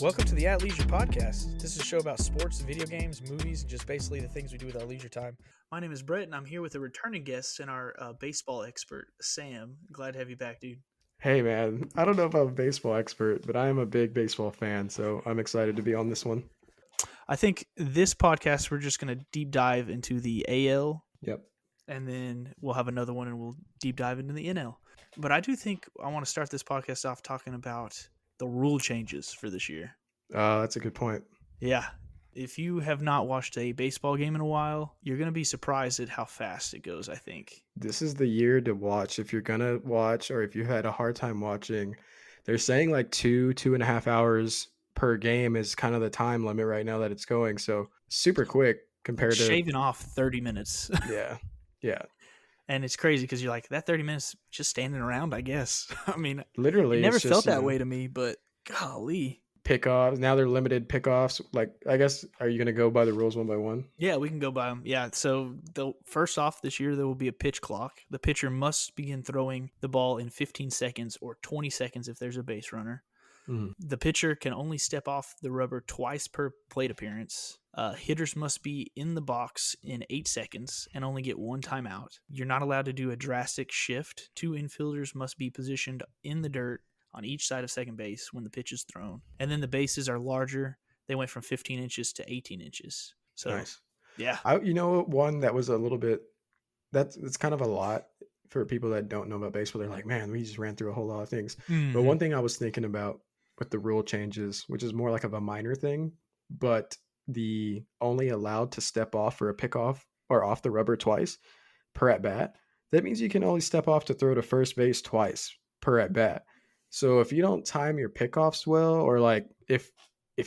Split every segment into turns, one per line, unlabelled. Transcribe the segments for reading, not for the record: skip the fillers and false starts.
Welcome to the At Leisure Podcast. This is a show about sports, video games, movies, and just basically the things we do with our leisure time. My name is Bret, and I'm here with a returning guest and our baseball expert, Sam. Glad to have you back, dude.
Hey man, I don't know if I'm a baseball expert, but I am a big baseball fan, so I'm excited to be on this one.
I think this podcast, we're just going to deep dive into the AL,
Yep.
and then we'll have another one and we'll deep dive into the NL. But I do think I want to start this podcast off talking about the rule changes for this year.
That's a good point.
Yeah. If you have not watched a baseball game in a while, you're going to be surprised at how fast it goes, I think.
This is the year to watch if you're gonna watch, or if you had a hard time watching. They're saying like 2.5 hours per game is kind of the time limit right now that it's going. So super quick compared to
Shaving off 30 minutes.
yeah.
And it's crazy because you're like, that 30 minutes just standing around, I guess. I mean,
Literally,
it never
it's just,
felt that way to me, but golly.
Pickoffs. Now they're limited pickoffs. Like, I guess, are you gonna go by the rules one by one?
Yeah, we can go by them. Yeah, so first off, this year there will be a pitch clock. The pitcher must begin throwing the ball in 15 seconds or 20 seconds if there's a base runner.
Mhm.
The pitcher can only step off the rubber twice per plate appearance. Hitters must be in the box in 8 seconds and only get one timeout. You're not allowed to do a drastic shift. 2 infielders must be positioned in the dirt on each side of second base when the pitch is thrown. And then the bases are larger. They went from 15 inches to 18 inches. So,
Nice.
yeah.
One that was a little bit, it's kind of a lot for people that don't know about baseball. They're like, man, we just ran through a whole lot of things. But one thing I was thinking about with the rule changes, which is more like of a minor thing, but the only allowed to step off for a pickoff or off the rubber twice per at bat, that means you can only step off to throw to first base twice per at bat. So if you don't time your pickoffs well, or like if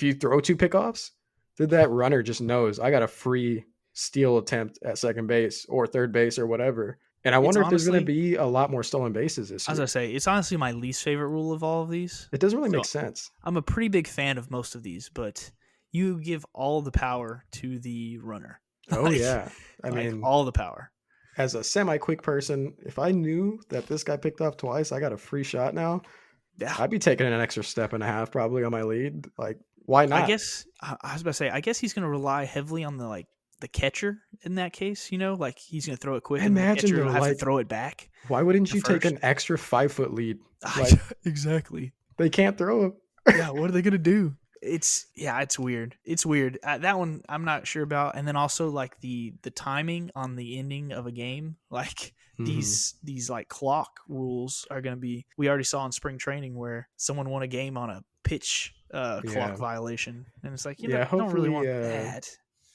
you throw 2 pickoffs, then that runner just knows I got a free steal attempt at second base or third base or whatever. And I wonder if there's going to be a lot more stolen bases this year.
As I say, it's honestly my least favorite rule of all of these.
It doesn't really make sense.
I'm a pretty big fan of most of these, but you give all the power to the runner.
Oh, yeah. I mean,
all the power.
As a semi-quick person, if I knew that this guy picked off twice, I got a free shot now,
yeah,
I'd be taking an extra step and a half probably on my lead. Like, why not?
I guess I was about to say, I guess he's going to rely heavily on the catcher in that case, like he's going to throw it quick and the catcher will have to throw it back.
Why wouldn't you take an extra 5-foot lead?
Like, exactly.
They can't throw it.
Yeah, what are they going to do? It's weird. It's weird. That one I'm not sure about. And then also like the timing on the ending of a game, like these like clock rules are going to be. We already saw in spring training where someone won a game on a pitch clock violation, and it's like don't really want that.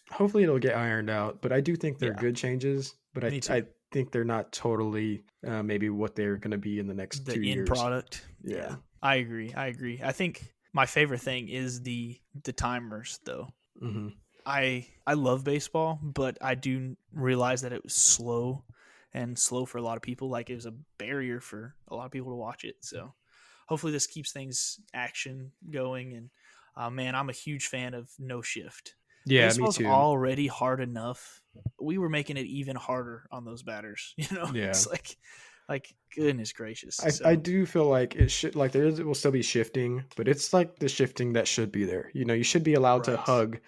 Hopefully it'll get ironed out, but I do think they're good changes. But I think they're not totally maybe what they're going to be in the next 2 years.
The end product. Yeah, I agree. I think my favorite thing is the timers, though.
Mm-hmm.
I love baseball, but I do realize that it was slow for a lot of people. Like it was a barrier for a lot of people to watch it. So hopefully this keeps things action going. And man, I'm a huge fan of no shift.
Yeah,
baseball's
me too.
Already hard enough. We were making it even harder on those batters.
Yeah.
It's like goodness gracious.
I do feel like it should, like it will still be shifting, but it's like the shifting that should be there. You should be allowed to hug,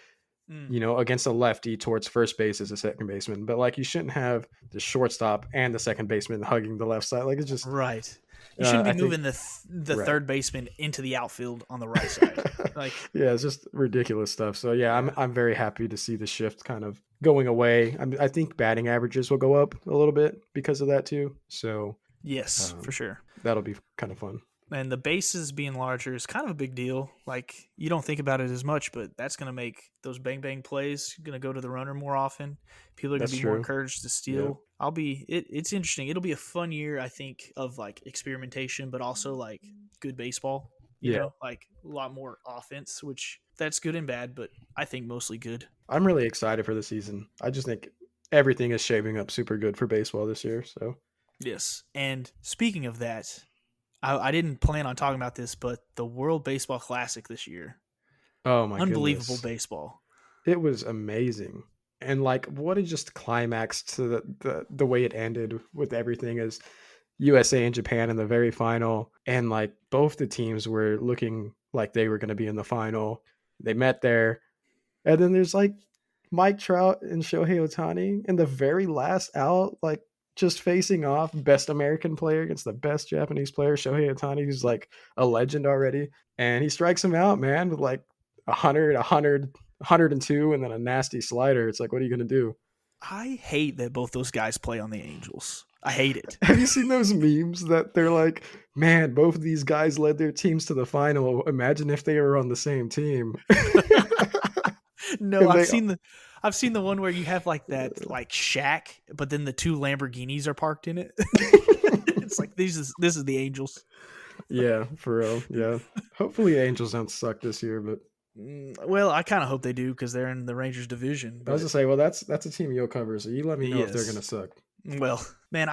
against a lefty towards first base as a second baseman, but like you shouldn't have the shortstop and the second baseman hugging the left side. Like it's just
right. You shouldn't be moving the third baseman into the outfield on the right side. Like
yeah, it's just ridiculous stuff. So yeah, I'm very happy to see the shift kind of going away. I think batting averages will go up a little bit because of that too. So
yes, for sure.
That'll be kind of fun.
And the bases being larger is kind of a big deal. Like you don't think about it as much, but that's going to make those bang bang plays going to go to the runner more often. People are going to be more encouraged to steal. Yeah. It's interesting. It'll be a fun year, I think, of like experimentation, but also like good baseball. You know, like a lot more offense, which that's good and bad, but I think mostly good.
I'm really excited for the season. I just think everything is shaping up super good for baseball this year. So
yes. And speaking of that, I didn't plan on talking about this, but the World Baseball Classic this year.
Oh my
Unbelievable
goodness.
baseball.
It was amazing. And like what a just climax to the way it ended with everything is USA and Japan in the very final. And like both the teams were looking like they were going to be in the final. They met there. And then there's like Mike Trout and Shohei Ohtani in the very last out, like just facing off, best American player against the best Japanese player, Shohei Ohtani, who's like a legend already. And he strikes him out, man, with like 100, 100, 102, and then a nasty slider. It's like, what are you going to do?
I hate that both those guys play on the Angels. I hate it.
Have you seen those memes that they're like, man, both of these guys led their teams to the final. Imagine if they were on the same team.
No,
And
I've seen the one where you have like that like shack, but then the two Lamborghinis are parked in it. It's like this is the Angels.
Yeah, for real. Yeah. Hopefully Angels don't suck this year, but
Well, I kind of hope they do because they're in the Rangers division.
I was
But
just say, well, that's a team you'll cover, so you let me know if they're
yes,
gonna suck.
well, man,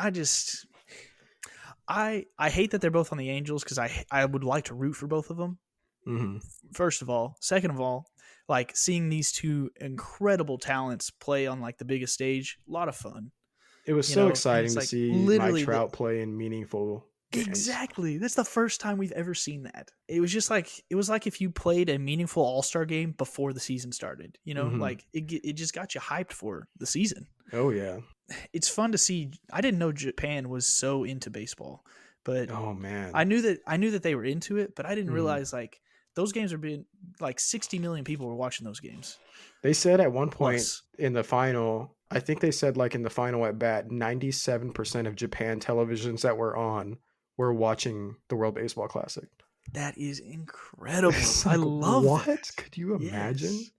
I hate that they're both on the Angels because I would like to root for both of them.
Mm-hmm.
First of all, second of all, like seeing these two incredible talents play on like the biggest stage, a lot of fun.
It was
You
so
know, and
exciting
it's
to
like
see Mike
literally
Trout play in meaningful games.
exactly. That's the first time we've ever seen that. It was like if you played a meaningful All-Star game before the season started. You know,
Mm-hmm.
like it just got you hyped for the season.
Oh yeah.
It's fun to see. I didn't know Japan was so into baseball, but
Oh man.
I knew that they were into it, but I didn't
Mm-hmm.
realize like those games are being like 60 million people were watching those games.
They said at one point
Plus,
in the final, I think they said like in the final at bat, 97% of Japan televisions that were on were watching the World Baseball Classic.
that is incredible.
It's
I
like,
love
what?
that.
Could you imagine?
Yes.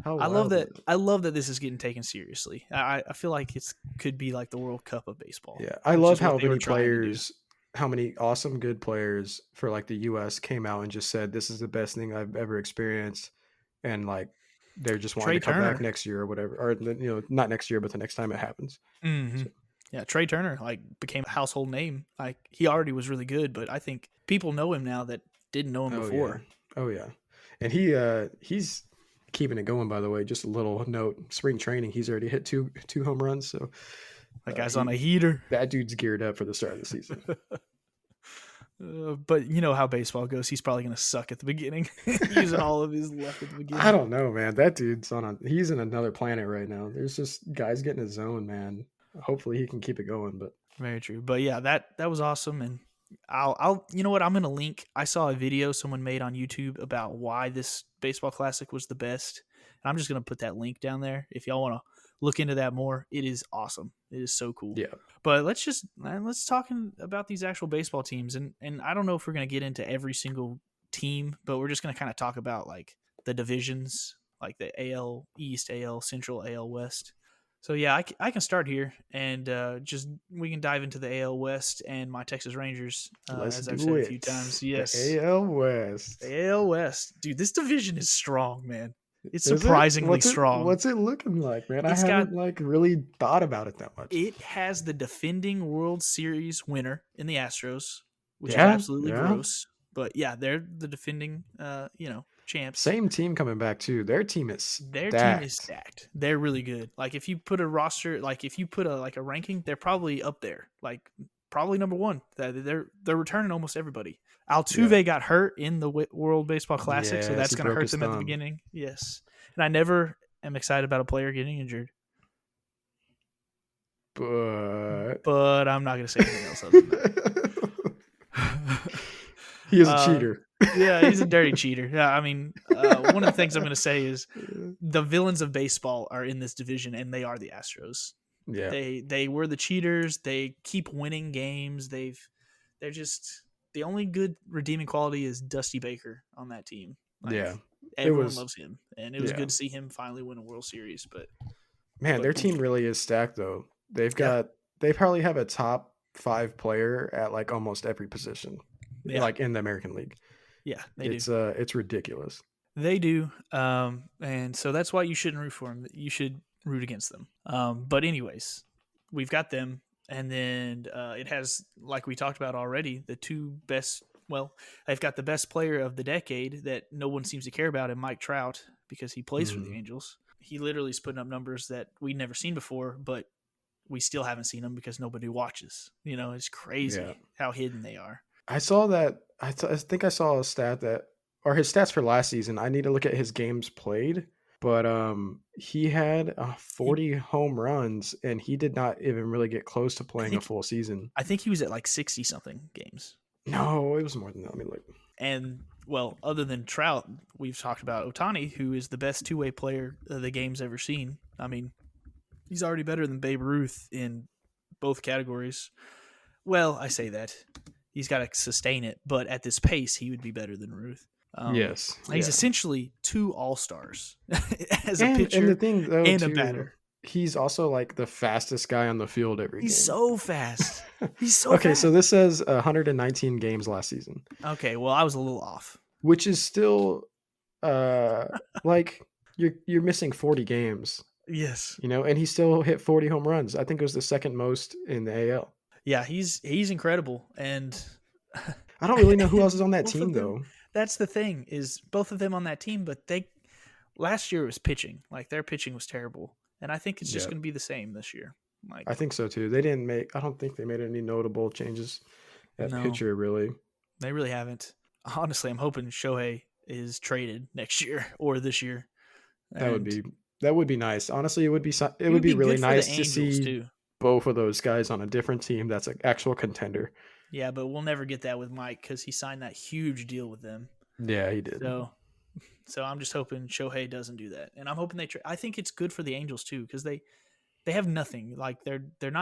How
I love
wild is
that.
it?
I love that this is getting taken seriously. I feel like it's could be like the World Cup of baseball.
Yeah, I
Which
love
is what
how
they were
many
trying to do.
players, how many awesome good players for like the US came out and just said this is the best thing I've ever experienced, and like they're just wanting
Trey
to come back
Turner.
next year or whatever, or not next year, but the next time it happens.
Mm-hmm.
So,
Yeah, Trey Turner like became a household name. Like he already was really good, but I think people know him now that didn't know him
oh yeah,
before.
oh yeah, and he's keeping it going. By the way, just a little note: spring training, he's already hit two home runs. So
That guy's on
he
a heater.
that dude's geared up for the start of the season.
But you know how baseball goes. He's probably going to suck at the beginning, using all of his luck at the beginning.
I don't know, man. That dude's he's in another planet right now. There's just guys getting his zone, man. Hopefully he can keep it going, but
Very true. But yeah, that was awesome. And I'll you know what? I'm going to link. I saw a video someone made on YouTube about why this baseball classic was the best. And I'm just going to put that link down there. If y'all want to look into that more, it is awesome. It is so cool.
yeah.
But let's talk about these actual baseball teams. And I don't know if we're going to get into every single team, but we're just going to kind of talk about like the divisions, like the AL East, AL Central, AL West. So yeah, I can start here, and just we can dive into the AL West and my Texas Rangers,
Let's
as I've
do
said
it.
a few times. Yes,
The AL West.
AL West, dude. This division is strong, man. It's
Is it?
surprisingly strong.
What's it looking like, man?
It's
I haven't like really thought about it that much.
It has the defending World Series winner in the Astros, which is
Yeah,
absolutely
yeah.
gross. But yeah, they're the defending, champs.
Same team coming back too. Their team is stacked.
Their team is stacked. They're really good. Like if you put a roster, like if you put a ranking, they're probably up there. Like probably number one. They're returning almost everybody. Altuve got hurt in the World Baseball Classic, so
Yes,
that's
he
going to
broke
hurt
his
them at the
thumb.
beginning. Yes, and I never am excited about a player getting injured.
But
I'm not going to say anything else other than that.
he is a cheater.
Yeah, he's a dirty cheater. Yeah, I mean, one of the things I'm going to say is the villains of baseball are in this division, and they are the Astros.
Yeah,
They were the cheaters. They keep winning games. They're just the only good redeeming quality is Dusty Baker on that team. Like,
yeah.
everyone loves him, and it was
yeah.
good to see him finally win a World Series. But
Man, their team really is stacked though. They probably have a top 5 player at like almost every position, like in the American League.
Yeah, they do.
It's ridiculous.
They do, and so that's why you shouldn't root for them. You should root against them. But anyways, we've got them, and then it has, like we talked about already, the two best. Well, they've got the best player of the decade that no one seems to care about, in Mike Trout, because he plays for the Angels. He literally is putting up numbers that we'd never seen before, but we still haven't seen them because nobody watches. You know, it's crazy how hidden they are.
I saw that. I think I saw a stat that or his stats for last season. I need to look at his games played, but he had 40 home runs, and he did not even really get close to
I
playing a
think
full season.
I think he was at like 60 something games.
No, it was more than that. Let me look.
And well, other than Trout, we've talked about Ohtani, who is the best two-way player the game's ever seen. I mean, he's already better than Babe Ruth in both categories. Well, I say that. He's got to sustain it, but at this pace, he would be better than Ruth.
Yes,
He's essentially two all-stars as a
and
pitcher
the thing though
and a
too,
batter.
he's also like the fastest guy on the field every
He's
game.
so fast. He's so
okay,
fast.
so this says 119 games last season.
Okay, well, I was a little off.
Which is still like you're missing 40 games.
Yes.
You know, and he still hit 40 home runs. I think it was the second most in the AL.
Yeah, he's incredible, and
I don't really know who else is on that team though.
That's the thing, is both of them on that team, but last year was pitching. Like, their pitching was terrible, and I think it's just going to be the same this year. Like,
I think so too. I don't think they made any notable changes at pitcher really.
They really haven't. Honestly, I'm hoping Shohei is traded next year or this year.
That would be nice. Honestly, it would be really nice to see both of those guys on a different team that's an actual contender.
Yeah, but we'll never get that with Mike because he signed that huge deal with them.
Yeah, he did.
So I'm just hoping Shohei doesn't do that, and I'm hoping they. I think it's good for the Angels too because they have nothing. Like they're in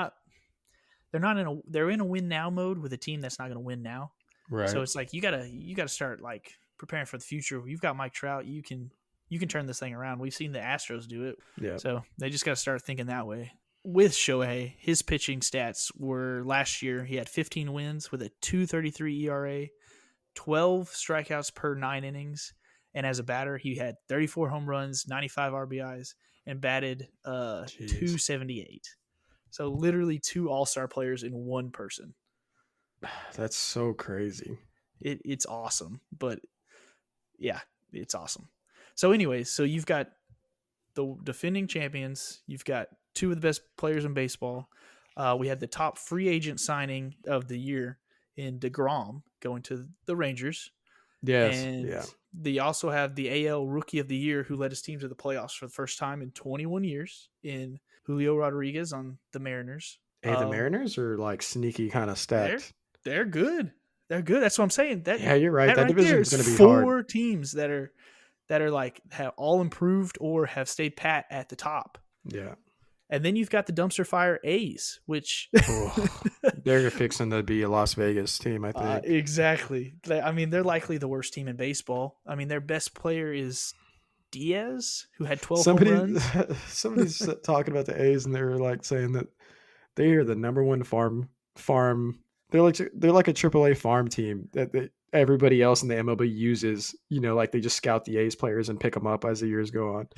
a win now mode with a team that's not going to win now.
Right.
So it's like you gotta start like preparing for the future. You've got Mike Trout. You can turn this thing around. We've seen the Astros do it.
Yeah.
So they just got to start thinking that way. With Shohei, his pitching stats were last year he had 15 wins with a 2.33 ERA, 12 strikeouts per 9 innings, and as a batter he had 34 home runs, 95 RBIs, and batted 278. So literally 2 all-star players in one person.
That's so crazy.
It's awesome, but yeah, it's awesome. So anyways, so you've got the defending champions. You've got 2 of the best players in baseball. We had the top free agent signing of the year in DeGrom going to the Rangers.
Yes.
And they also have the AL Rookie of the Year who led his team to the playoffs for the first time in 21 years in Julio Rodriguez on the Mariners.
Hey, the Mariners are like sneaky kind of stacked.
They're good. They're good. That's what I'm saying.
You're right. That division is going to be
4
hard.
teams that are like have all improved or have stayed pat at the top.
Yeah.
And then you've got the dumpster fire A's, which
they're fixing to be a Las Vegas team, I think.
Exactly. I mean, they're likely the worst team in baseball. I mean, their best player is Diaz, who had 12 home runs.
Somebody's talking about the A's, and they were like saying that they are the number one farm. They're like a AAA farm team that everybody else in the MLB uses. You know, like they just scout the A's players and pick them up as the years go on.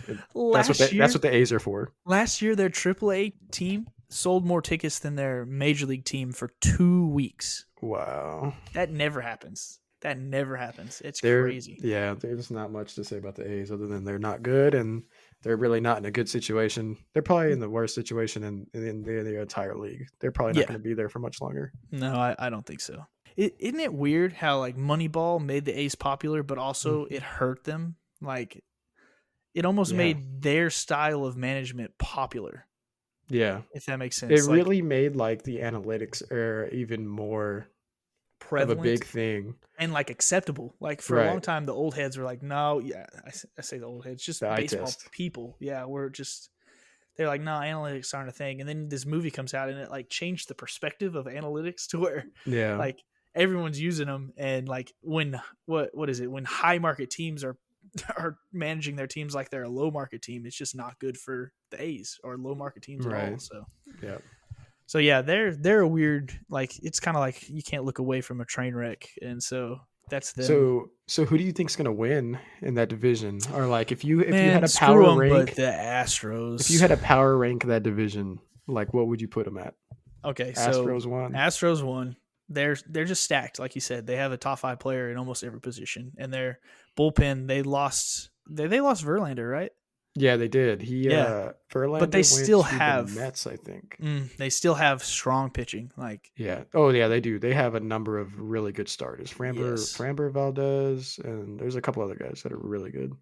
That's what the A's are for.
Last year, their AAA team sold more tickets than their major league team for 2 weeks.
Wow.
That never happens. It's crazy.
Yeah, there's not much to say about the A's other than they're not good and they're really not in a good situation. They're probably in the worst situation in the entire league. They're probably not going to be there for much longer.
No, I don't think so. Isn't it weird how like Moneyball made the A's popular, but also it hurt them? Like it almost made their style of management popular.
Yeah.
If that makes sense.
It really made like the analytics era even more prevalent of a big thing.
And like acceptable. Like for a long time, the old heads were like, no, I say the old heads, just the baseball people. Yeah, they're like, no, analytics aren't a thing. And then this movie comes out and it like changed the perspective of analytics to where like everyone's using them. And like when, what is it? When high market teams are managing their teams like they're a low market team, it's just not good for the A's or low market teams at all. So they're a weird, like it's kind of like you can't look away from a train wreck, and so that's them.
So who do you think's gonna win in that division? Or like if you had a power rank,
but the Astros.
If you had a power rank that division, like what would you put them at?
Okay,
Astros
won. They're just stacked, like you said. They have a top 5 player in almost every position, and their bullpen they lost Verlander, right?
Yeah, they did.
Yeah, but they
Verlander went
still
to the
have
Mets, I think.
they still have strong pitching. Like,
Yeah. Oh, yeah, they do. They have a number of really good starters.
yes.
Framber Valdez, and there's a couple other guys that are really good.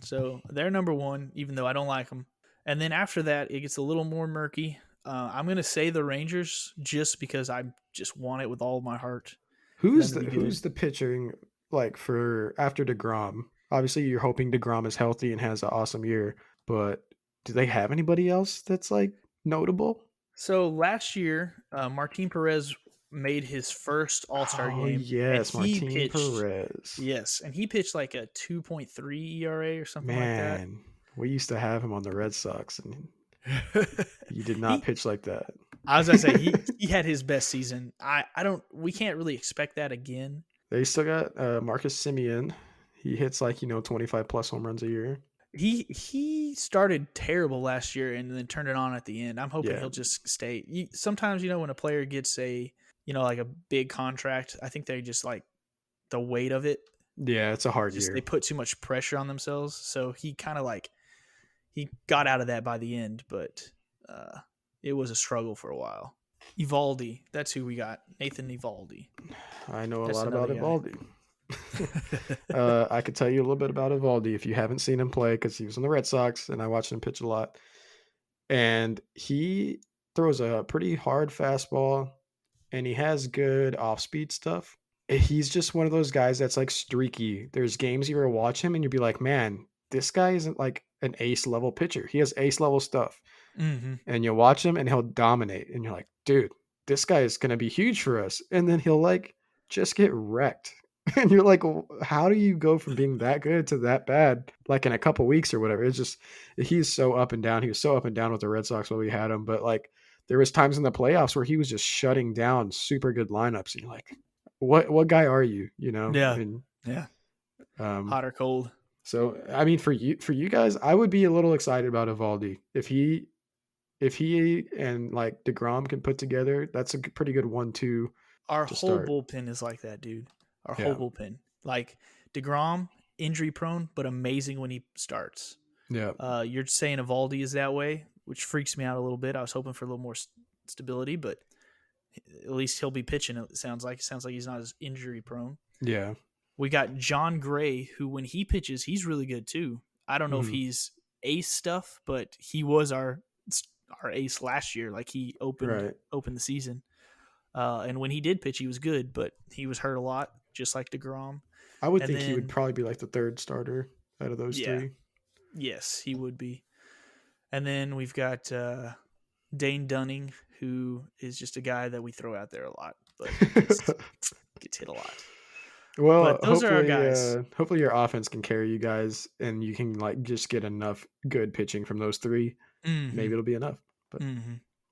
So they're number one, even though I don't like them. And then after that, it gets a little more murky. I'm gonna say the Rangers just because I just want it with all my heart for them to be good.
Who's the pitching like for after DeGrom? Obviously, you're hoping DeGrom is healthy and has an awesome year, but do they have anybody else that's like notable?
So last year, Martin Perez made his first All Star
Oh
game, and
yes,
he
Martin
pitched.
Perez.
Yes, and he pitched like a 2.3 ERA or something like that.
Man, we used to have him on the Red Sox, and he did not
he,
pitch like that.
I was gonna say he had his best season. I don't. We can't really expect that again.
They still got Marcus Simeon. He hits like 25 plus home runs a year.
He started terrible last year and then turned it on at the end. I'm hoping
Yeah.
he'll just stay. Sometimes when a player gets like a big contract, I think they just like the weight of it.
Yeah, it's a hard
Just
year.
they put too much pressure on themselves. So he kind of like he got out of that by the end, but it was a struggle for a while. Evaldi, that's who we got. Nathan Evaldi.
I know a
That's
lot about
another guy.
Evaldi. I could tell you a little bit about Evaldi if you haven't seen him play because he was on the Red Sox and I watched him pitch a lot. And he throws a pretty hard fastball and he has good off speed stuff. He's just one of those guys that's like streaky. There's games you ever watch him and you'd be like, man, this guy isn't like an ace level pitcher. He has ace level stuff.
Mm-hmm.
And you'll watch him and he'll dominate. And you're like, dude, this guy is going to be huge for us. And then he'll like just get wrecked. And you're like, how do you go from being that good to that bad, like in a couple weeks or whatever? It's just, he's so up and down. He was so up and down with the Red Sox while we had him. But like, there was times in the playoffs where he was just shutting down super good lineups. And you're like, what guy are you?
Yeah.
And,
yeah. Hot or cold.
So, I mean, for you guys, I would be a little excited about Evaldi. If he and like DeGrom can put together, that's a pretty good 1-2.
Our whole bullpen is like that, dude. Our whole bullpen. Like DeGrom, injury prone, but amazing when he starts.
Yeah.
You're saying Evaldi is that way, which freaks me out a little bit. I was hoping for a little more stability, but at least he'll be pitching. It sounds like he's not as injury prone.
Yeah.
We got John Gray, who when he pitches, he's really good too. I don't know if he's ace stuff, but he was our ace last year. Like he opened the season. And when he did pitch, he was good, but he was hurt a lot, just like DeGrom.
I would think he would probably be like the third starter out of those three.
Yes, he would be. And then we've got Dane Dunning, who is just a guy that we throw out there a lot, but gets hit a lot.
Well,
but those are our guys.
Hopefully your offense can carry you guys and you can like just get enough good pitching from those three. Mm-hmm. Maybe it'll be enough, but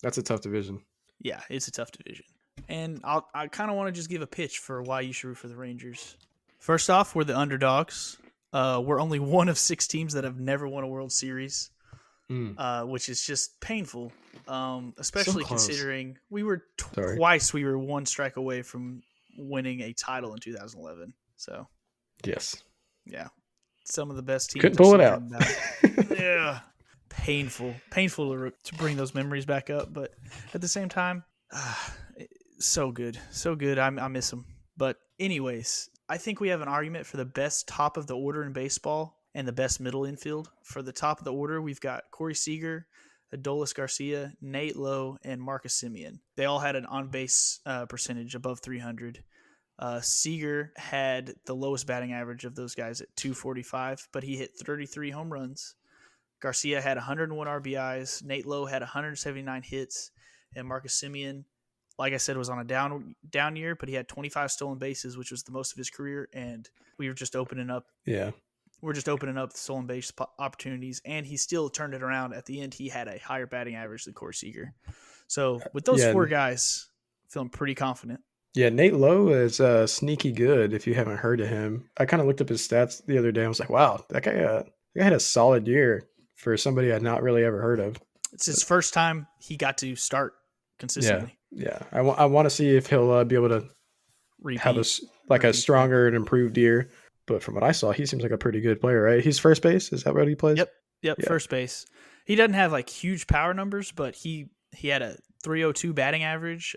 that's a tough division.
Yeah, it's a tough division. And I kind of want to just give a pitch for why you should root for the Rangers. First off, we're the underdogs. We're only one of 6 teams that have never won a World Series, which is just painful, especially considering we were twice we were 1 strike away from winning a title in 2011. So,
yes.
Yeah. Some of the best teams.
Couldn't pull it out.
Yeah. Painful to bring those memories back up. But at the same time, so good. So good. I miss them. But anyways, I think we have an argument for the best top of the order in baseball and the best middle infield. For the top of the order, we've got Corey Seager, Adolis Garcia, Nate Lowe, and Marcus Semien. They all had an on-base percentage above 300. Seager had the lowest batting average of those guys at 245, but he hit 33 home runs. Garcia had 101 RBIs. Nate Lowe had 179 hits. And Marcus Semien, like I said, was on a down year, but he had 25 stolen bases, which was the most of his career. And we were just opening up.
Yeah.
We're just opening up the stolen base opportunities, and he still turned it around. At the end, he had a higher batting average than Corey Seager. So with those 4 guys, feeling pretty confident.
Yeah, Nate Lowe is sneaky good if you haven't heard of him. I kind of looked up his stats the other day. I was like, wow, that guy had a solid year for somebody I'd not really ever heard of.
It's his first time he got to start consistently.
Yeah. I want to see if he'll be able to have a stronger and improved year. But from what I saw, he seems like a pretty good player, right? He's first base. Is that what he plays?
Yep. Yep,
Yeah.
first base. He doesn't have like huge power numbers, but he had a 302 batting average,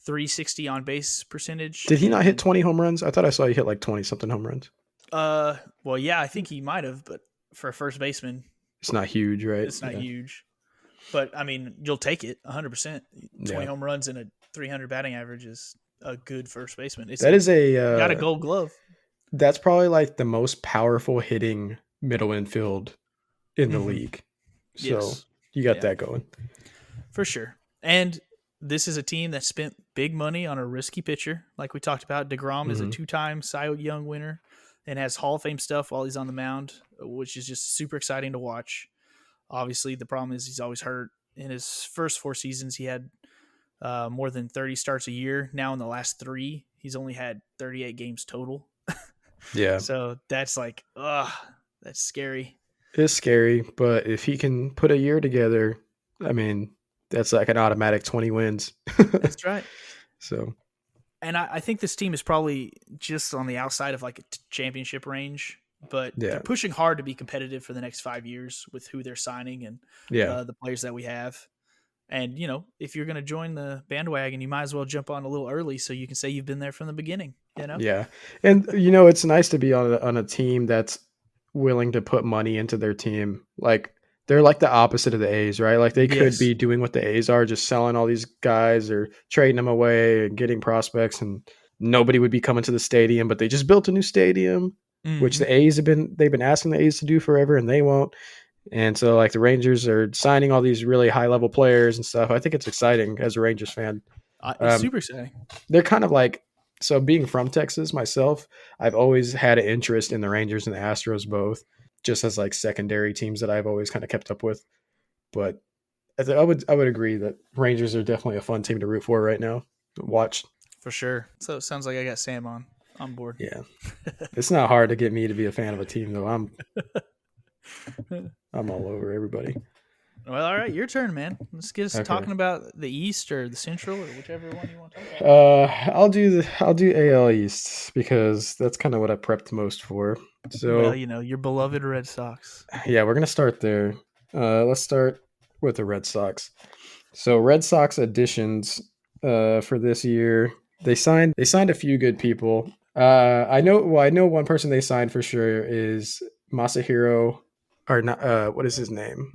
360 on base percentage,
Did he not hit
and
20 home runs? I thought I saw he hit like 20 something home runs.
well, yeah, I think he might have, but for a first baseman,
It's not huge, right?
it's not
Yeah.
huge. But I mean, you'll take it 100%. 20
Yeah.
home runs and a 300 batting average is a good first baseman.
That is
Got a Gold Glove.
that's probably like the most powerful hitting middle infield in the league. So
Yes,
you got
yeah,
that going.
for sure. And this is a team that spent big money on a risky pitcher, like we talked about. DeGrom is a 2-time Cy Young winner and has Hall of Fame stuff while he's on the mound, which is just super exciting to watch. Obviously, the problem is he's always hurt. In his first 4 seasons, he had more than 30 starts a year. Now in the last 3, he's only had 38 games total.
Yeah.
So that's like, that's scary.
It's scary, but if he can put a year together, I mean, that's like an automatic 20 wins.
That's right.
So,
and I think this team is probably just on the outside of like a championship range, but they're pushing hard to be competitive for the next 5 years with who they're signing and the players that we have. And, if you're going to join the bandwagon, you might as well jump on a little early so you can say you've been there from the beginning,
Yeah. And, it's nice to be on a team that's willing to put money into their team. Like, they're like the opposite of the A's, right? Like, they could be doing what the A's are, just selling all these guys or trading them away and getting prospects, and nobody would be coming to the stadium, but they just built a new stadium, which the A's they've been asking the A's to do forever, and they won't. And so, like, the Rangers are signing all these really high-level players and stuff. I think it's exciting as a Rangers fan.
It's super exciting.
They're kind of like, so being from Texas myself, I've always had an interest in the Rangers and the Astros both, just as like secondary teams that I've always kind of kept up with. But I would agree that Rangers are definitely a fun team to root for right now. Watch.
For sure. So it sounds like I got Sam on board.
Yeah. It's not hard to get me to be a fan of a team, though. I'm all over everybody.
Well, all right, your turn, man. Let's get us talking about the East or the Central or whichever one you want to talk about.
I'll do AL East because that's kind of what I prepped most for. So,
well, your beloved Red Sox.
Yeah, we're gonna start there. Let's start with the Red Sox. So, Red Sox additions for this year. They signed a few good people. I know one person they signed for sure is Masahiro, or not. What is his name?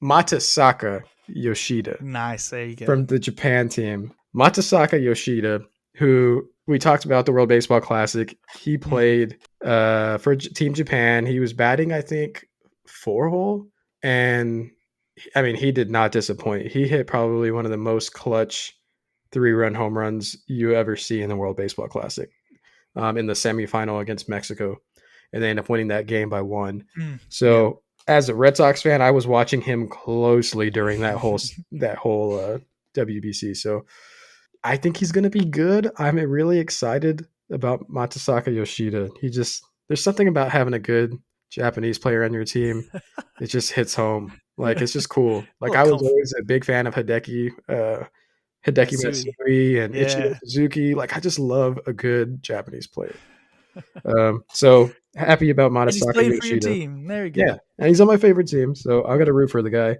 Matasaka Yoshida.
Nice, there you go.
From the Japan team. Matasaka Yoshida, who we talked about the World Baseball Classic. He played for Team Japan. He was batting, I think, 4-hole. And, I mean, he did not disappoint. He hit probably one of the most clutch 3-run home runs you ever see in the World Baseball Classic in the semifinal against Mexico. And they ended up winning that game by 1. So, as a Red Sox fan, I was watching him closely during that whole WBC. So I think he's going to be good. I'm really excited about Matasaka Yoshida. There's something about having a good Japanese player on your team. It just hits home. Like, it's just cool. Like, I was always a big fan of Hideki Matsui and Ichiro Suzuki. Like, I just love a good Japanese player. So happy about Matasaka Yoshida.
He's playing for your team. There you go.
Yeah, and he's on my favorite team, so I'm gonna root for the guy.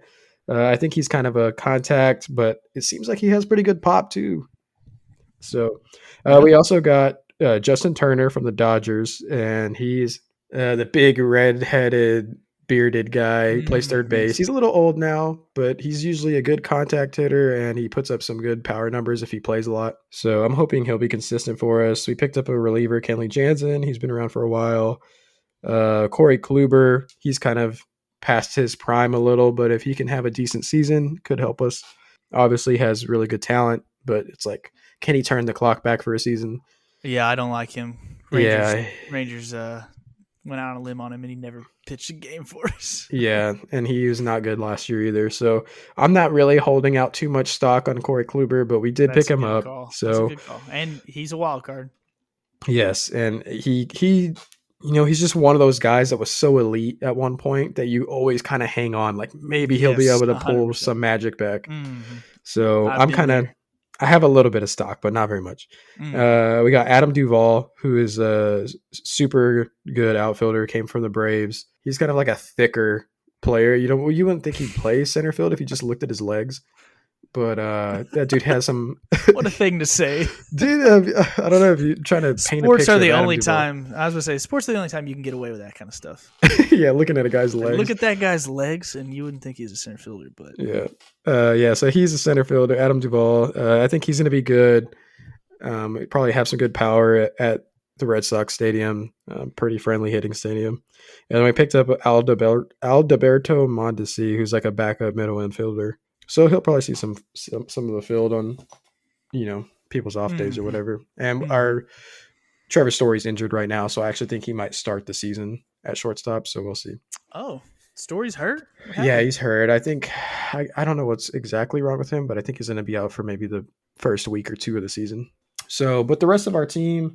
I think he's kind of a contact, but it seems like he has pretty good pop too. So we also got Justin Turner from the Dodgers, and he's the big red-headed, bearded guy who plays third base. He's a little old now, but he's usually a good contact hitter, and he puts up some good power numbers if he plays a lot. So I'm hoping he'll be consistent for us. We picked up a reliever, Kenley Jansen. He's been around for a while. Corey Kluber, he's kind of past his prime a little, but if he can have a decent season, could help us. Obviously has really good talent, but it's like, can he turn the clock back for a season?
Yeah, I don't like him. Rangers went out on a limb on him, and he never pitched a game for us.
Yeah, and he was not good last year either. So I'm not really holding out too much stock on Corey Kluber, but we did pick him up. So
that's a good call. And he's a wild card.
Yes, and he he's just one of those guys that was so elite at one point that you always kind of hang on, like maybe he'll be able to pull 100%. Some magic back. Mm-hmm. So I have a little bit of stock, but not very much. We got Adam Duvall, who is a super good outfielder, came from the Braves. He's kind of like a thicker player. You wouldn't think he'd play center field if you just looked at his legs. But that dude has some.
What a thing to say,
dude. I don't know if you're trying to paint a picture.
Sports are the
of Adam
only
Duvall.
time. I was gonna say, sports are the only time you can get away with that kind of stuff.
Yeah, looking at a guy's legs.
Look at that guy's legs, and you wouldn't think he's a center fielder, but
yeah. So he's a center fielder, Adam Duvall. I think he's going to be good. Probably have some good power at the Red Sox stadium. Pretty friendly hitting stadium. And then we picked up Alberto Mondesi, who's like a backup middle infielder. So he'll probably see some of the field on, people's off days or whatever. And our Trevor Story's injured right now, so I actually think he might start the season at shortstop. So we'll see.
Oh, Story's hurt?
Yeah, he's hurt. I think I don't know what's exactly wrong with him, but I think he's going to be out for maybe the first week or two of the season. So, but the rest of our team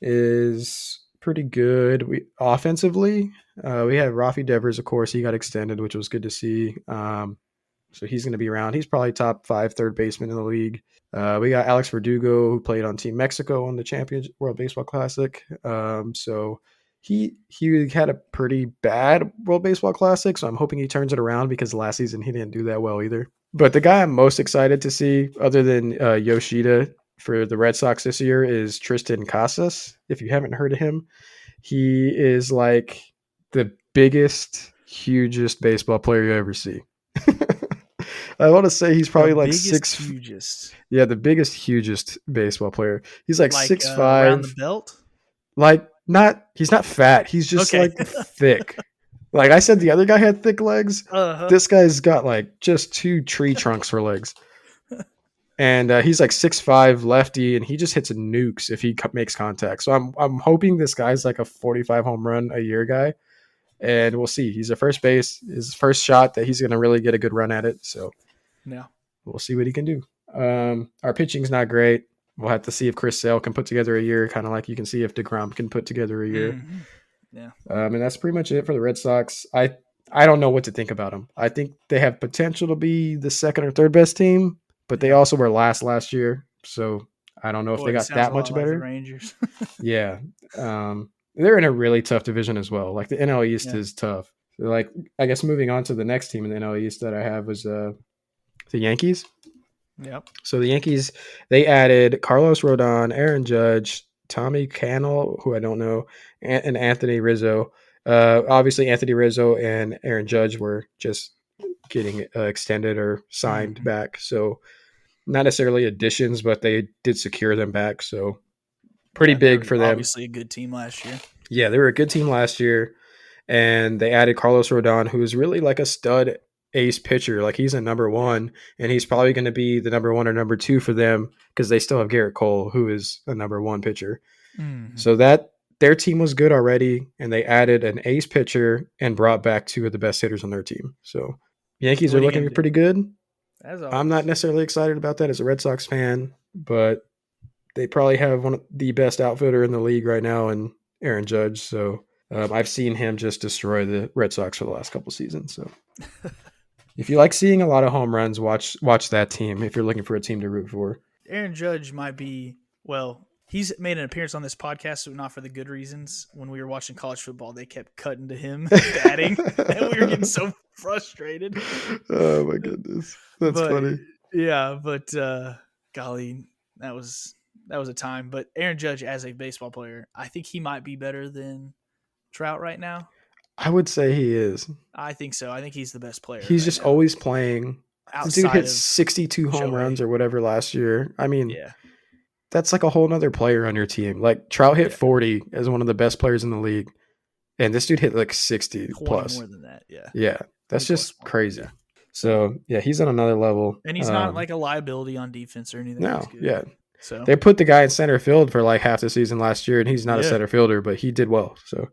is pretty good. We offensively, we have Rafi Devers, of course. He got extended, which was good to see. So he's going to be around. He's probably top 5 third baseman in the league. We got Alex Verdugo, who played on Team Mexico on the Champions World Baseball Classic. So he had a pretty bad World Baseball Classic, so I'm hoping he turns it around because last season he didn't do that well either. But the guy I'm most excited to see, other than Yoshida for the Red Sox this year, is Tristan Casas. If you haven't heard of him, he is like the biggest, hugest baseball player you ever see. I want to say he's probably like
hugest.
Yeah, the biggest, hugest baseball player. He's like 6'5".
Around the belt?
He's not fat. He's just like thick. Like I said, the other guy had thick legs. This guy's got like just 2 tree trunks for legs. And he's like 6'5", lefty, and he just hits nukes if he makes contact. So I'm hoping this guy's like a 45 home run a year guy. And we'll see. He's at first base. His first shot that he's going to really get a good run at it. So we'll see what he can do. Our pitching's not great. We'll have to see if Chris Sale can put together a year, kind of like you can see if DeGrom can put together a year.
Mm-hmm. Yeah.
And that's pretty much it for the Red Sox. I don't know what to think about them. I think they have potential to be the second or third best team, but they also were last year. So I don't know if they got that much better.
Like the Rangers.
Yeah. They're in a really tough division as well. Like the NL East is tough. Like I guess moving on to the next team in the NL East that I have was the Yankees.
Yep.
So the Yankees, they added Carlos Rodon, Aaron Judge, Tommy Cannell, who I don't know, and Anthony Rizzo. Obviously, Anthony Rizzo and Aaron Judge were just getting extended or signed back. So not necessarily additions, but they did secure them back. So pretty big for them.
Obviously a good team last year.
Yeah, they were a good team last year. And they added Carlos Rodon, who is really like a stud ace pitcher. Like he's a number 1, and he's probably going to be the number 1 or number 2 for them because they still have Garrett Cole, who is a number 1 pitcher. Mm-hmm. So that their team was good already, and they added an ace pitcher and brought back 2 of the best hitters on their team. So Yankees are looking pretty good. I'm not necessarily excited about that as a Red Sox fan, but they probably have one of the best outfielder in the league right now in Aaron Judge. So I've seen him just destroy the Red Sox for the last couple seasons. So if you like seeing a lot of home runs, watch that team if you're looking for a team to root for.
Aaron Judge might be, he's made an appearance on this podcast, so not for the good reasons. When we were watching college football, they kept cutting to him batting, and we were getting so frustrated.
Oh, my goodness. That's funny.
Yeah, but golly, that was a time. But Aaron Judge, as a baseball player, I think he might be better than Trout right now.
I would say he is.
I think so. I think he's the best player.
He's just always playing. This dude hit 62 home runs or whatever last year. I mean, that's like a whole nother player on your team. Like Trout hit 40 as one of the best players in the league, and this dude hit like 60 plus.
More than that,
yeah. That's just crazy. So he's on another level,
and he's not like a liability on defense or anything.
No,
So
they put the guy in center field for like half the season last year, and he's not a center fielder, but he did well. So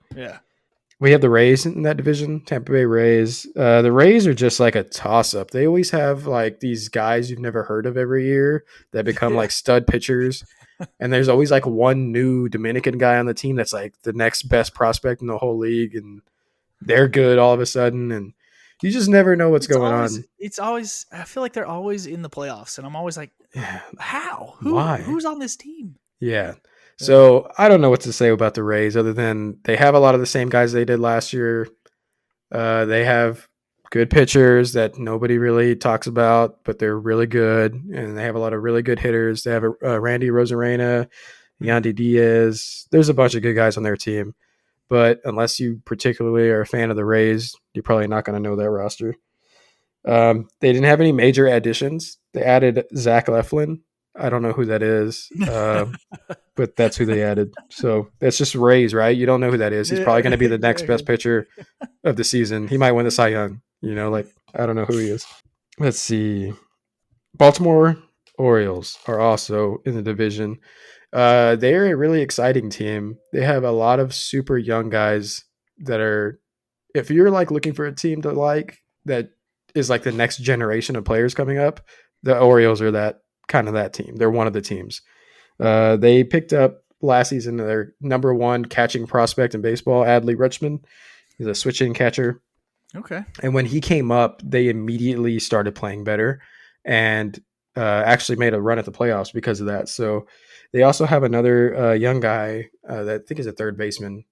we have the Rays in that division, Tampa Bay Rays. The Rays are just like a toss-up. They always have like these guys you've never heard of every year that become like stud pitchers. And there's always like one new Dominican guy on the team that's like the next best prospect in the whole league, and they're good all of a sudden. And you just never know what's going on.
It's always, I feel like they're always in the playoffs, and I'm always like, how?
Why?
Who's on this team?
Yeah. So I don't know what to say about the Rays other than they have a lot of the same guys they did last year. They have good pitchers that nobody really talks about, but they're really good, and they have a lot of really good hitters. They have Randy Rosarena, Yandy Diaz. There's a bunch of good guys on their team, but unless you particularly are a fan of the Rays, you're probably not going to know their roster. They didn't have any major additions. They added Zach Eflin. I don't know who that is, but that's who they added. So that's just Rays, right? You don't know who that is. He's probably going to be the next best pitcher of the season. He might win the Cy Young. Like I don't know who he is. Let's see. Baltimore Orioles are also in the division. They're a really exciting team. They have a lot of super young guys that are. If you're like looking for a team to like that is like the next generation of players coming up, the Orioles are that team. They're one of the teams. They picked up last season their number one catching prospect in baseball, Adley Rutschman. He's a switch-in catcher.
Okay.
And when he came up, they immediately started playing better and actually made a run at the playoffs because of that. So they also have another young guy that I think is a third baseman,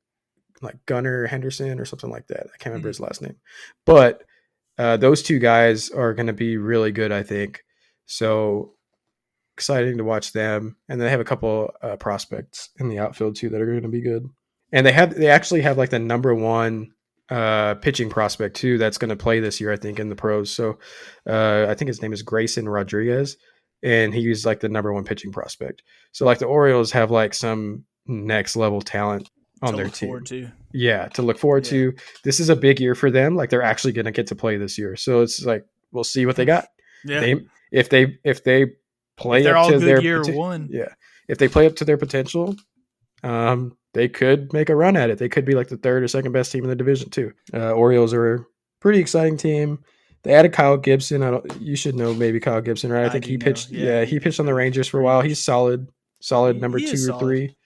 like Gunnar Henderson or something like that. I can't remember his last name. But those two guys are going to be really good, I think. So exciting to watch them. And they have a couple prospects in the outfield too that are going to be good. And they actually have like the number one pitching prospect too that's going to play this year, I think, in the pros. So I think his name is Grayson Rodriguez, and he's like the number one pitching prospect. So like the Orioles have like some next level talent on their team. Yeah, to look forward to. This is a big year for them. Like they're actually going to get to play this year. So it's like we'll see what they got.
Yeah.
If they play up to their if they play up to their potential, they could make a run at it. They could be like the third or second best team in the division too. Orioles are a pretty exciting team. They added Kyle Gibson. You should know maybe Kyle Gibson, right? I think he pitched. He pitched on the Rangers for a while. He's solid number 2 or 3.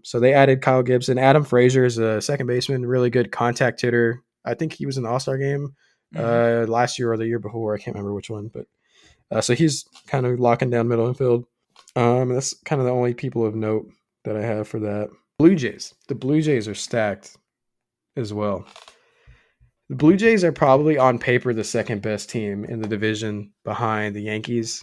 So they added Kyle Gibson. Adam Frazier is a second baseman, really good contact hitter. I think he was in the All-Star game last year or the year before. I can't remember which one, but so he's kind of locking down middle infield. That's kind of the only people of note that I have for that. Blue Jays. The Blue Jays are stacked as well. The Blue Jays are probably on paper the second best team in the division behind the Yankees.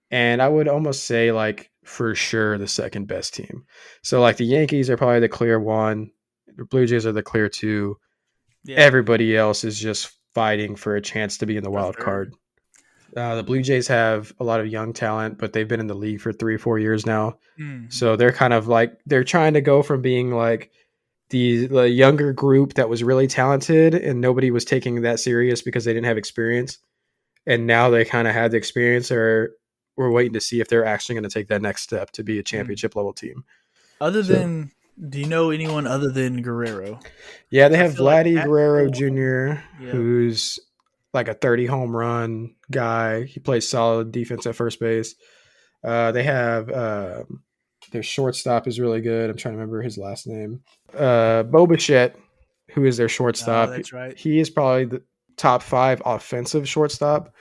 And I would almost say like for sure the second best team. So like the Yankees are probably the clear 1. The Blue Jays are the clear 2. Yeah. Everybody else is just fighting for a chance to be in the wild card. The Blue Jays have a lot of young talent, but they've been in the league for 3 or 4 years now. Mm-hmm. So they're kind of like, they're trying to go from being like the younger group that was really talented and nobody was taking that serious because they didn't have experience. And now they kind of had the experience, or we're waiting to see if they're actually going to take that next step to be a championship level team.
Do you know anyone other than Guerrero?
Yeah, they have Vladdy Guerrero Jr., who's like a 30 home run guy. He plays solid defense at first base. They have their shortstop is really good. I'm trying to remember his last name. Bo Bichette, who is their shortstop.
That's right.
He is probably the top 5 offensive shortstop.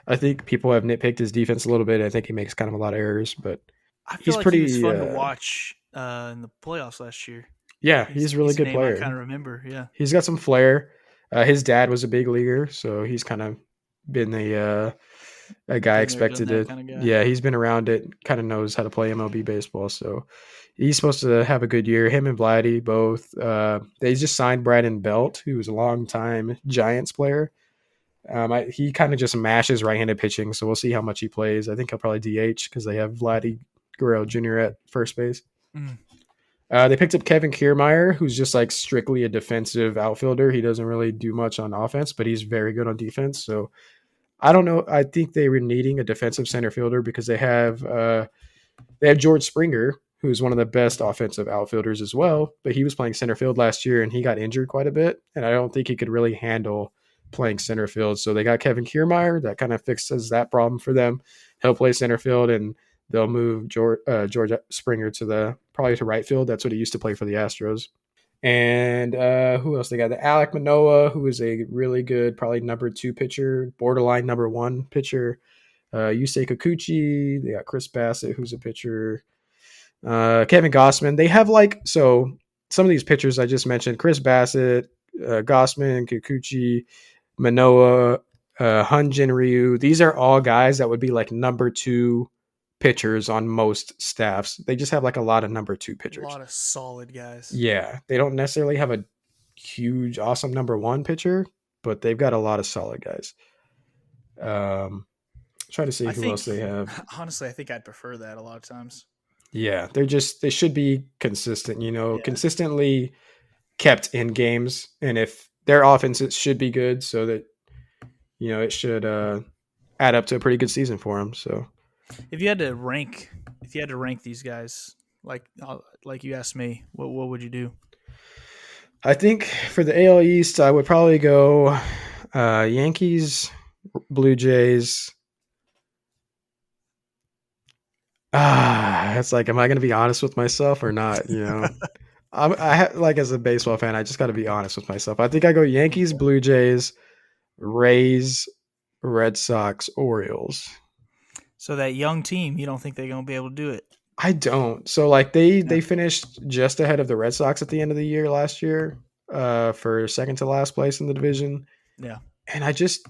I think people have nitpicked his defense a little bit. I think he makes kind of a lot of errors, but
I feel like he was fun to watch in the playoffs last year.
Yeah, he's a really good player.
I kind of remember. Yeah,
he's got some flair. His dad was a big leaguer, so he's kind of been a guy expected to. Kind of guy. Yeah, he's been around it, kind of knows how to play MLB baseball. So he's supposed to have a good year. Him and Vladdy both. They just signed Brandon Belt, who was a longtime Giants player. He kind of just mashes right-handed pitching, so we'll see how much he plays. I think he'll probably DH because they have Vladdy Guerrero Jr. at first base. Mm. They picked up Kevin Kiermaier, who's just like strictly a defensive outfielder. He doesn't really do much on offense, but he's very good on defense. So I don't know. I think they were needing a defensive center fielder because they have George Springer, who's one of the best offensive outfielders as well. But he was playing center field last year and he got injured quite a bit. And I don't think he could really handle playing center field. So they got Kevin Kiermaier. That kind of fixes that problem for them. He'll play center field and they'll move George Springer probably to right field. That's what he used to play for the Astros. And who else they got? The Alek Manoah, who is a really good, probably number 2 pitcher, borderline number 1 pitcher. Yusei Kikuchi. They got Chris Bassett, who's a pitcher. Kevin Gossman. They have some of these pitchers I just mentioned, Chris Bassett, Gossman, Kikuchi. Manoa, Hyunjin Ryu. These are all guys that would be like number 2 pitchers on most staffs. They just have like a lot of number 2
A
pitchers.
lot of solid guys.
Yeah, they don't necessarily have a huge, awesome number 1 pitcher, but they've got a lot of solid guys. Try to see
I
who
think,
else they have.
honestly, I think I'd prefer that a lot of times.
Yeah, they should be consistent,
Yeah.
consistently kept in games. And if their offenses should be good, so that, it should add up to a pretty good season for them. So
If you had to rank these guys, like you asked me, what would you do?
I think for the AL East, I would probably go Yankees, Blue Jays. It's like, am I going to be honest with myself or not? Like as a baseball fan, I just got to be honest with myself. I think I go Yankees, Blue Jays, Rays, Red Sox, Orioles.
So that young team, you don't think they're going to be able to do it?
I don't. So like they finished just ahead of the Red Sox at the end of the year last year, for second to last place in the division.
Yeah.
And I just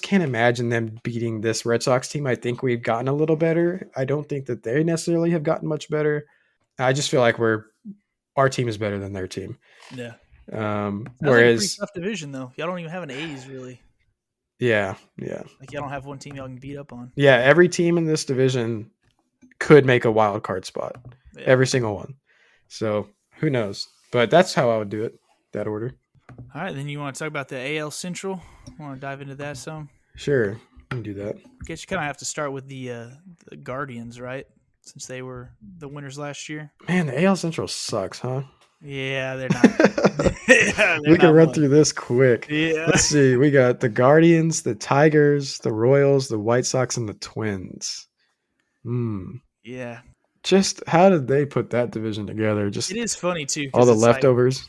can't imagine them beating this Red Sox team. I think we've gotten a little better. I don't think that they necessarily have gotten much better. I just feel like our team is better than their team.
Yeah.
Whereas
like a pretty tough division though. Y'all don't even have an A's really.
Yeah.
Like y'all don't have one team y'all can beat up on.
Yeah, every team in this division could make a wild card spot. Yeah. Every single one. So who knows? But that's how I would do it. That order.
All right, then you want to talk about the AL Central? Want to dive into that some?
Sure, we can do that.
I guess you kind of have to start with the Guardians, right? Since they were the winners last year.
Man, the AL Central sucks, huh?
Yeah, they're not.
We can run through this quick.
Yeah.
Let's see. We got the Guardians, the Tigers, the Royals, the White Sox, and the Twins.
Yeah.
Just how did they put that division together? Just
it is funny too.
All the leftovers.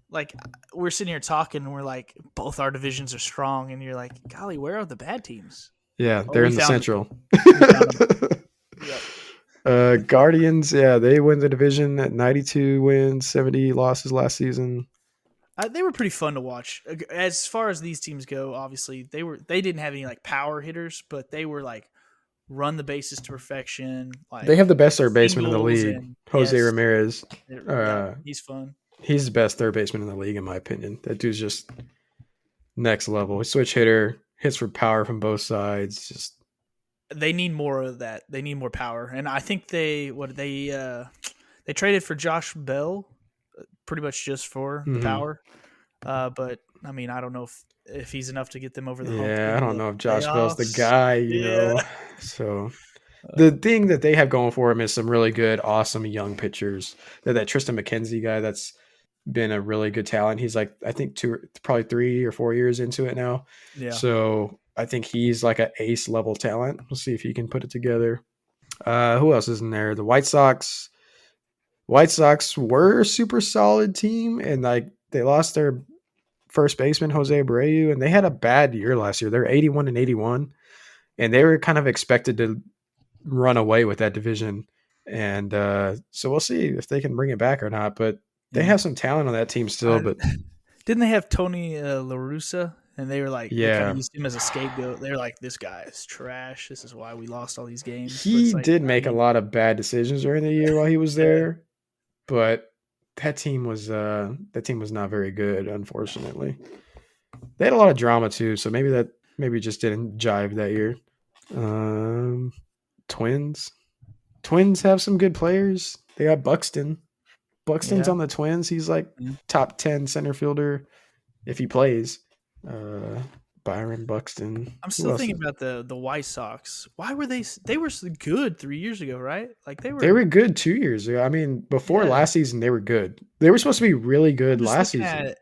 Like we're sitting here talking, and we're like, both our divisions are strong, and you're like, golly, where are the bad teams?
Yeah, they're in the Central.
Yep.
Guardians, yeah, they win the division at 92 wins, 70 losses last season.
They were pretty fun to watch. As far as these teams go, obviously they didn't have any like power hitters, but they were like run the bases to perfection. Like
they have the best third baseman in the league, Jose Ramirez.
He's fun.
He's the best third baseman in the league, in my opinion. That dude's just next level. Switch hitter, hits for power from both sides. Just
they need more of that. They need more power, and I think they traded for Josh Bell, pretty much just for the power. But I mean, I don't know if he's enough to get them over the hump.
Yeah, I don't know if Josh Bell's the guy. You know, so. The thing that they have going for him is some really good, awesome young pitchers. That Tristan McKenzie guy that's been a really good talent. He's like, I think probably 3 or 4 years into it now.
Yeah.
So I think he's like an ace level talent. We'll see if he can put it together. Who else is in there? The White Sox. White Sox were a super solid team, and like they lost their first baseman Jose Abreu, and they had a bad year last year. They're 81-81, and they were kind of expected to run away with that division. And so we'll see if they can bring it back or not. But they have some talent on that team still. But
didn't they have Tony La Russa? And they were like,
yeah,
they kind of used him as a scapegoat. They were like, this guy is trash. This is why we lost all these games.
He did make a lot of bad decisions during the year while he was there, but that team was not very good, unfortunately. They had a lot of drama too, so maybe just didn't jive that year. Twins have some good players. They got Buxton. Buxton's on the Twins. He's like top 10 center fielder if he plays. Byron Buxton.
I'm still thinking about the White Sox. Why were they were good 3 years ago, right? Like they were
good 2 years ago. I mean, before last season they were good. They were supposed to be really good last season.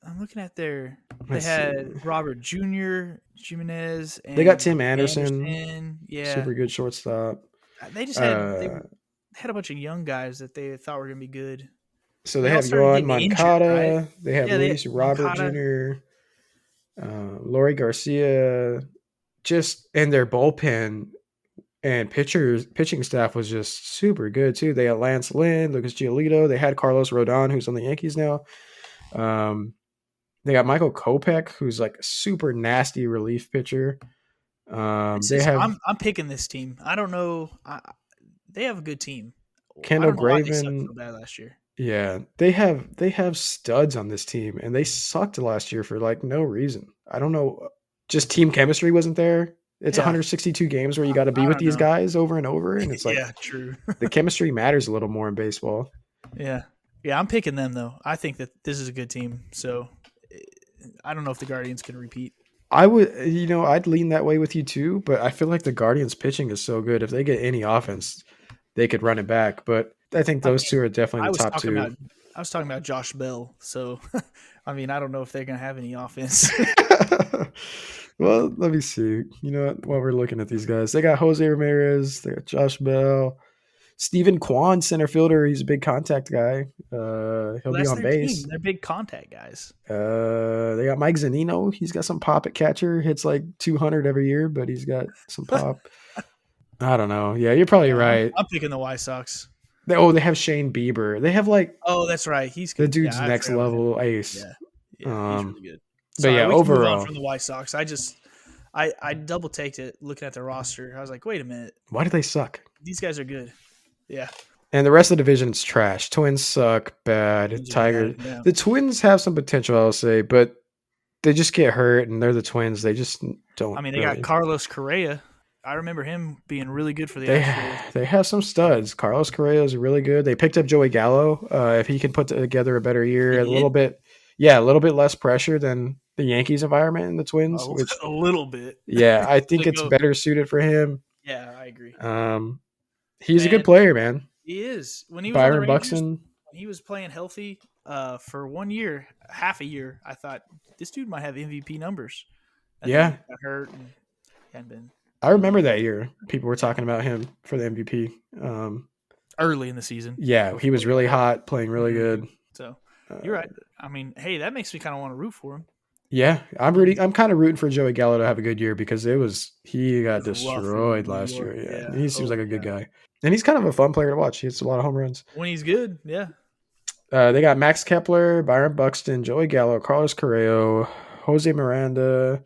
I'm looking at they had Robert Jr., Jimenez, and
they got Tim Anderson.
Yeah.
Super good shortstop.
They just had a bunch of young guys that they thought were going to be good.
So they have Yohan Moncada. Right? They have Luis Robert Jr., Lori Garcia. Just and their bullpen and pitching staff was just super good too. They had Lance Lynn, Lucas Giolito. They had Carlos Rodon, who's on the Yankees now. They got Michael Kopech, who's like a super nasty relief pitcher. They have
I'm picking this team. I don't know. They have a good team. I
Kendall
don't know why they sucked
Graven.
so bad last year.
Yeah, they have studs on this team, and they sucked last year for like no reason. I don't know. Just team chemistry wasn't there. It's
Yeah,
162 games where you got to be
I
with
don't
these
know.
guys over and over, and it's like
Yeah, true.
the chemistry matters a little more in baseball.
Yeah, yeah. I'm picking them though. I think that this is a good team. So I don't know if the Guardians can repeat.
I would, I'd lean that way with you too, but I feel like the Guardians pitching is so good. If they get any offense, they could run it back. But I think
I
those
mean,
two are definitely
I
the
was
top
talking
two.
about I was talking about Josh Bell. So I mean, I don't know if they're gonna have any offense.
Well, let me see. You know what? While we're looking at these guys, they got Jose Ramirez, they got Josh Bell, Stephen Kwan, center fielder. He's a big contact guy. He'll
Well,
be
that's
on
their team.
base.
They're big contact guys.
They got Mike Zanino. He's got some pop at catcher. Hits like 200 every year, but he's got some pop. I don't know. Yeah, you're probably
Yeah,
right.
I'm picking the White Sox.
They have Shane Bieber. They have like
Oh, that's right. He's
the
good. Yeah,
dude's
I
next
forgot about him.
level ace.
Yeah, yeah, he's
Um,
really good.
but
Sorry,
yeah,
we can move on
overall,
from the White Sox. I double taked it looking at the roster. I was like, wait a minute,
why do they suck?
these guys are good. Yeah,
And the rest of the division's trash. Twins suck bad.
Twins are bad.
Tigers.
Yeah.
The Twins have some potential, I'll say, but they just get hurt, and they're the Twins. They just don't
I mean, they got
really.
Carlos Correa. I remember him being really good for the
They
Astros.
they have some studs. Carlos Correa is really good. They picked up Joey Gallo. If he can put together a better year,
They
a little
did
bit, yeah, a little bit less pressure than the Yankees environment and the Twins.
a,
Which,
a little bit.
yeah, I think
To
it's
go.
better suited for him.
Yeah, I agree.
Um, he's a good
And
player, man.
he is when he was on the
Byron
Rangers.
Buxton.
When he was playing healthy, for 1 year, half a year, I thought this dude might have MVP numbers. And then he
Yeah,
got hurt and hadn't been
I
doing
remember
anything.
that year. People were talking about him for the MVP.
Early in the season
Yeah, he
before
was
he got
really
hurt.
hot, playing really
Mhm.
good.
So you're
Uh,
right. I mean, hey, that makes me kind of want to root for him.
yeah, I'm
And
rooting. I'm kind of rooting for Joey Gallo to have a good year because he
it
got
was rough in
destroyed
New
last
York.
year. Yeah,
Yeah.
he seems
Oh
like a good
yeah.
guy, and he's kind of a fun player to watch. He hits a lot of home runs.
When he's good, yeah.
They got Max Kepler, Byron Buxton, Joey Gallo, Carlos Correo, Jose Miranda.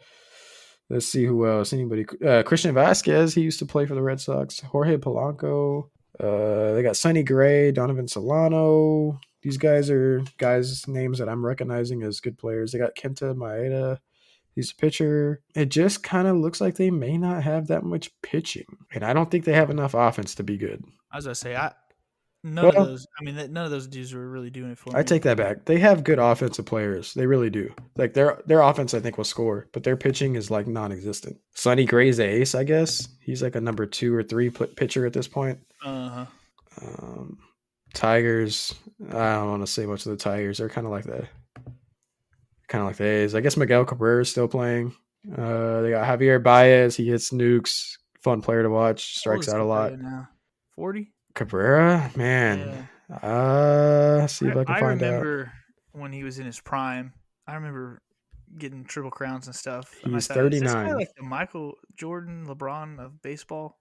Let's see who else. Anybody? Christian Vasquez. He used to play for the Red Sox. Jorge Polanco. They got Sonny Gray, Donovan Solano. These guys are guys' names that I'm recognizing as good players. They got Kenta Maeda. He's a pitcher. It just kind of looks like they may not have that much pitching, and I don't think they have enough offense to be good.
As I say, none of
Well,
those. I mean, none of those dudes were really doing it for
I
me.
take that back. They have good offensive players. They really do. Like their offense, I think, will score, but their pitching is like non-existent. Sonny Gray's the ace, I guess. He's like a number 2 or 3 pitcher at this point.
Uh huh.
Um, Tigers. I don't want to say much of the Tigers. They're kind of like the A's. I guess Miguel Cabrera is still playing. They got Javier Baez. He hits nukes. Fun player to watch.
How old
Strikes
is
out a lot.
Cabrera now? 40.
Cabrera, man.
Yeah.
See if I can
I
find out.
remember when he was in his prime. I remember getting triple crowns and stuff, and I
He's
thought, is this guy
39.
like the Michael Jordan, LeBron of baseball?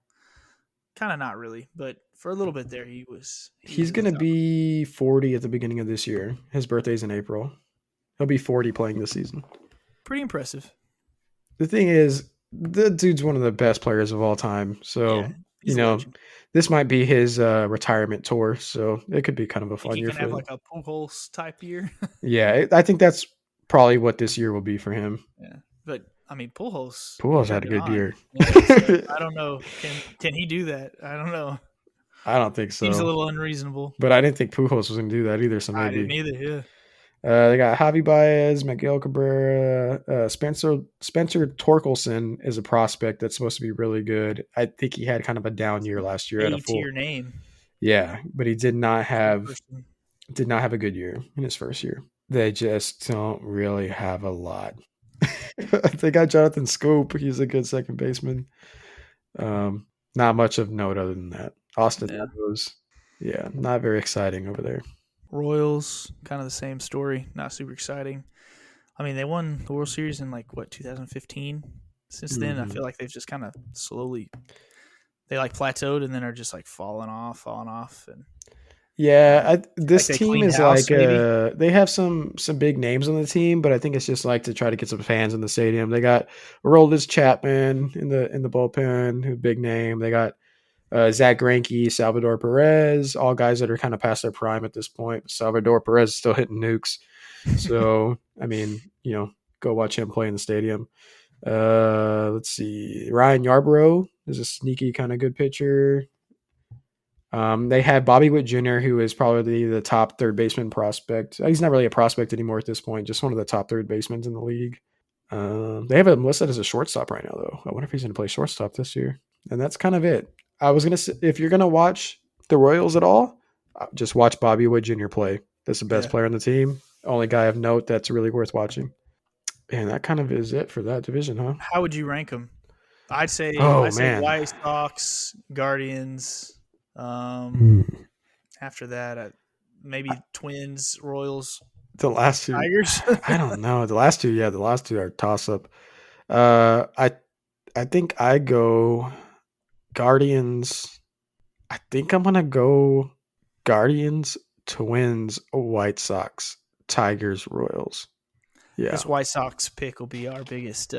Kind of not really, but for a little bit there, he was
He's
at the
gonna
top.
be 40 at the beginning of this year. His birthday's in April. He'll be 40 playing this season.
Pretty impressive.
The thing is, the dude's one of the best players of all time. So,
Yeah, he's a legend.
this might be his retirement tour. So it could be kind of a
Think
fun
he
year
can
for
have
him.
like a Pujols type year?
Yeah, I think that's probably what this year will be for him.
Yeah, but I mean, Pujols, he
Pujols had
turned
a
it
good
on.
year.
Yeah, so I don't know. Can he do that? I don't know.
I don't think
Seems a
so.
little unreasonable.
But I didn't think Pujols was going to do that either. So
I didn't
maybe.
either. Yeah.
They got Javi Baez, Miguel Cabrera, Spencer Torkelson is a prospect that's supposed to be really good. I think he had kind of a down year last year at a
A
full.
tier name.
Yeah, but he did not have
Person.
a good year in his first year. They just don't really have a lot. They got Jonathan Scope. He's a good second baseman. Not much of note other than that. Austin
Yeah.
Meadows. Yeah, not very exciting over there.
Royals, kind of the same story. Not super exciting. I mean, they won the World Series in 2015. Since then, I feel like they've just kind of slowly, they plateaued and then are just falling off, and
Yeah, this
they
team
cleaned
is
house,
like
maybe.
they have some big names on the team, but I think it's just like to try to get some fans in the stadium. They got Aroldis Chapman in the bullpen, who's a big name. They got Zach Greinke, Salvador Perez, all guys that are kind of past their prime at this point. Salvador Perez is still hitting nukes, so I mean, go watch him play in the stadium. Let's see, Ryan Yarbrough is a sneaky kind of good pitcher. They have Bobby Witt Jr., who is probably the top third baseman prospect. He's not really a prospect anymore at this point, just one of the top third basemen in the league. They have him listed as a shortstop right now, though. I wonder if he's going to play shortstop this year. And that's kind of it. I was going to say, if you're going to watch the Royals at all, just watch Bobby Witt Jr. play. That's the best player on the team. Only guy of note that's really worth watching. And that kind of is it for that division, huh?
How would you rank them? I'd say
man.
White Sox, Guardians.
Hmm.
After that, maybe Twins, Royals,
The last two,
Tigers.
I don't know. The last two are toss up. I think I go Guardians. I think I'm gonna go Guardians, Twins, White Sox, Tigers, Royals. Yeah.
This White Sox pick will be our biggest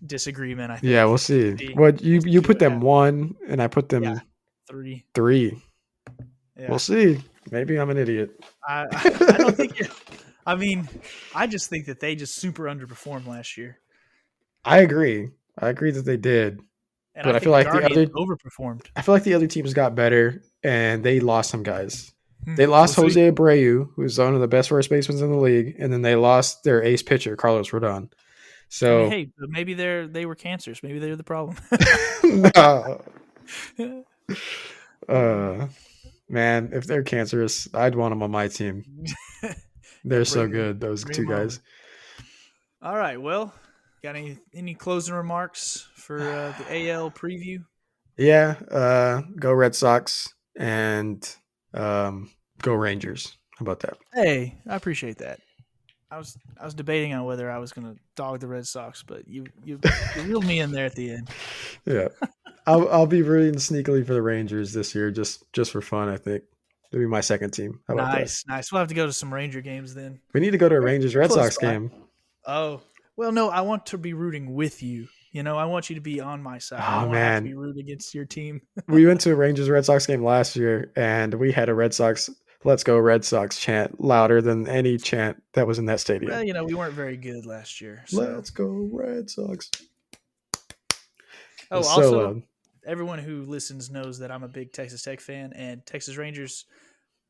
disagreement, I think.
Yeah, we'll see. What you put them 1 and I put them 3. Yeah. We'll see. Maybe I'm an idiot.
I don't think I just think that they just super underperformed last year.
I agree that they did.
And
but I feel like the other
overperformed.
I feel like the other teams got better and they lost some guys. They lost Jose Abreu, who's one of the best first basemen in the league, and then they lost their ace pitcher, Carlos Rodon. So
hey, maybe they were cancers. Maybe they're the problem.
No. Man, if they're cancerous, I'd want them on my team. They're so good, those two guys.
All right, well, got any closing remarks for the AL preview?
Yeah, go Red Sox and go Rangers. How about that?
Hey, I appreciate that. I was debating on whether I was going to dog the Red Sox, but you reeled me in there at the end.
Yeah. I'll be rooting sneakily for the Rangers this year, just for fun. I think it'll be my second team. How about that?
Nice. We'll have to go to some Ranger games then.
We need to go to a Rangers Red Sox game.
Oh, well, no, I want to be rooting with you. I want you to be on my side.
Oh, man.
I have to be rooting against your team.
We went to a Rangers Red Sox game last year, and we had a Red Sox "Let's go Red Sox" chant louder than any chant that was in that stadium.
Well, we weren't very good last year. So.
Let's go Red Sox.
Oh, also, everyone who listens knows that I'm a big Texas Tech fan, and Texas Rangers,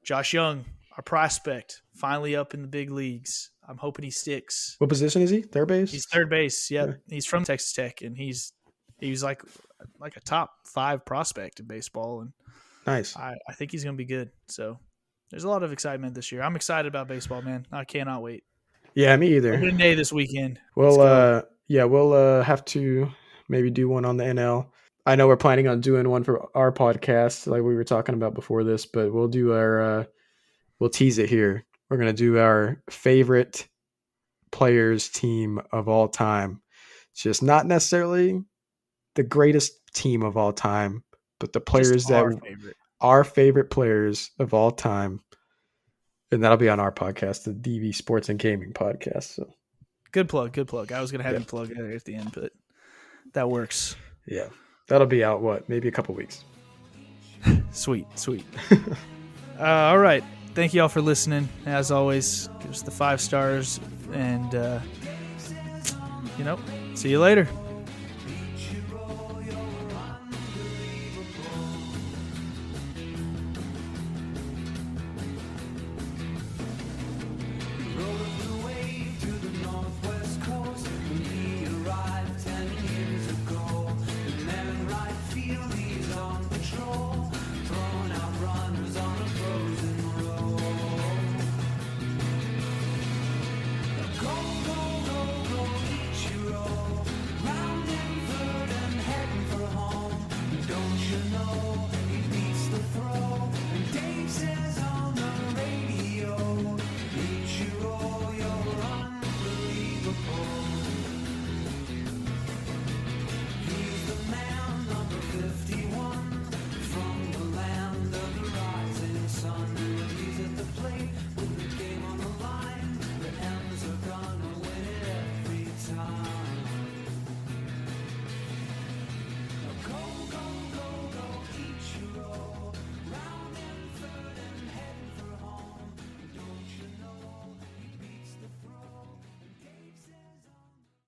Josh Young, our prospect, finally up in the big leagues. I'm hoping he sticks.
What position is he? Third base?
He's third base. Yep. Yeah. He's from Texas Tech, and he's like a top 5 prospect in baseball. And
nice.
I think he's going to be good. So there's a lot of excitement this year. I'm excited about baseball, man. I cannot wait.
Yeah, me either.
Opening day this weekend.
Well, we'll have to maybe do one on the NL. I know we're planning on doing one for our podcast, like we were talking about before this, but we'll do we'll tease it here. We're going to do our favorite players team of all time. It's just not necessarily the greatest team of all time, but the players our favorite players of all time. And that'll be on our podcast, the DV Sports and Gaming podcast. So
good plug. I was going to have you plug it at the end, but that works.
Yeah. That'll be out, maybe a couple weeks.
Sweet. All right. Thank you all for listening. As always, give us the 5 stars and, see you later.